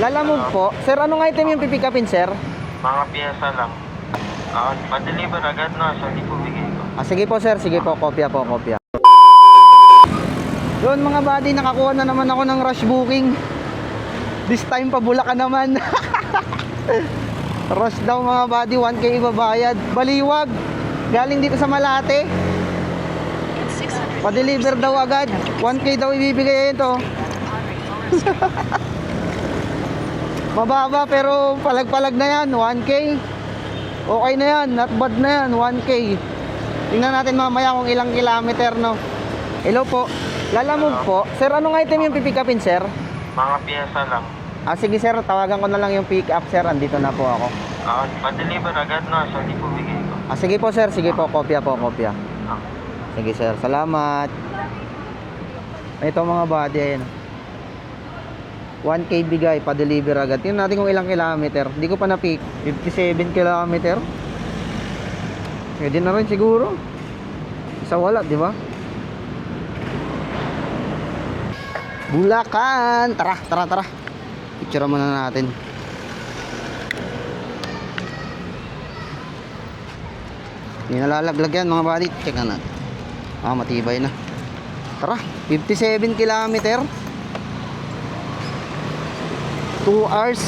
Lalamove po. Sir, anong item yung pipick upin, sir? Mga piyesa lang. Pa-deliver agad na, siya di po bigay ko. Sige po, sir. Sige po, kopya po, kopya. Yun mga buddy, nakakuha na naman ako ng rush booking. This time pa Bulacan naman. Rush daw mga buddy, 1K ibabayad. Baliwag. Galing dito sa Malate. Pa-deliver daw agad. 1K daw ibibigay ito. Mababa pero palag-palag na yan, 1K. Okay na yan, not bad na yan, 1K. Tingnan natin mamaya kung ilang kilometer, no. Hello po, Lalamove po. Sir, anong item yung pipick upin, sir? Mga piyesa lang. Sige sir, tawagan ko na lang yung pick up, sir. Andito na po ako. Pa-deliver agad na, siya di po bigay ko. Sige po sir, sige po, kopya po, kopya. Sige sir, salamat. Ito mga buddy, ayun. 1K bigay, pa-deliver agad. Tingnan natin kung ilang kilometer. Hindi ko pa na-pick. 57 kilometer. Pwede na rin siguro. Isa wala, di ba? Bulacan. Tara. Picture muna natin. Hindi nalalaglag yan mga buddy. Check na natin. Matibay na. Tara, 57 kilometer. 2 hours.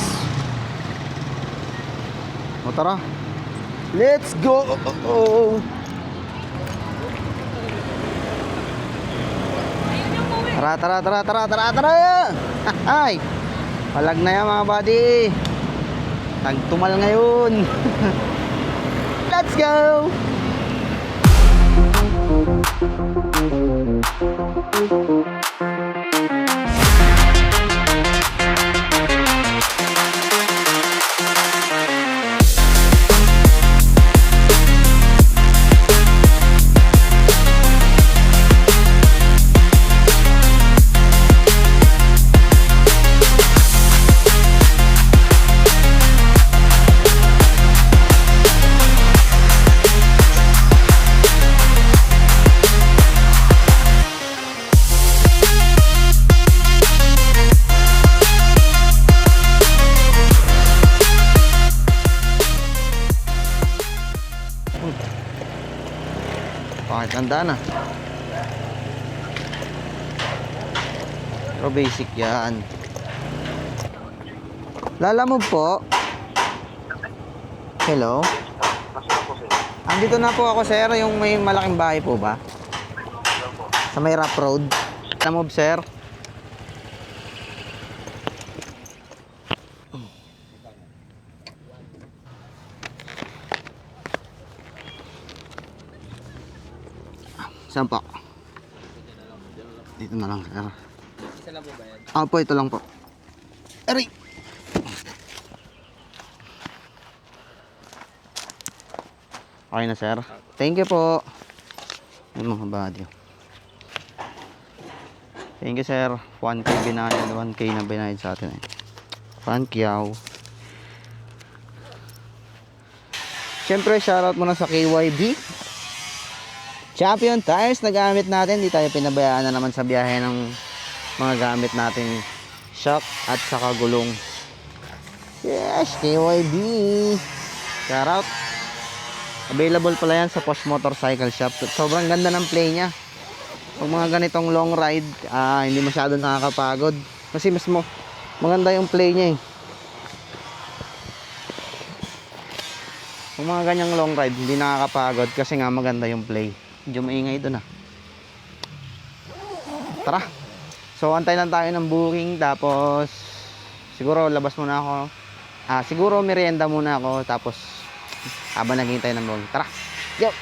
Tara. Let's go. Tara. Ay. Palag na yan mga buddy. Tagtumal ngayon. Let's go. Tanda na. Pero basic yan. Lalamove po. Hello. Andito na po ako sir. Yung may malaking bahay po ba? Sa may rough road. Lalamove sir. Saan po? Dito na lang sir. Isa lang po ba yan? Po, ito lang po. Aray! Okay na sir. Thank you po. Yung mga buddy. Thank you sir. 1K binayad. 1K na binayad sa atin eh. Pankyaw. Siyempre shoutout muna sa KYB Champion tires na gamit natin. Di tayo pinabayaan na naman sa biyahe ng mga gamit natin, shock at saka gulong. Yes, KYB. Shout out. Available pala yan sa Posh Motorcycle Shop. Sobrang ganda ng play niya. Pag mga ganitong long ride, hindi masyadong nakakapagod. Kasi mas maganda yung play niya eh. Pag mga ganyang long ride, hindi nakakapagod kasi nga maganda yung play. Medyo maingay doon Tara. So antay lang tayo ng booking. Tapos siguro labas muna ako. Siguro merienda muna ako. Tapos habang naghihintay ng booking. Tara. Yo.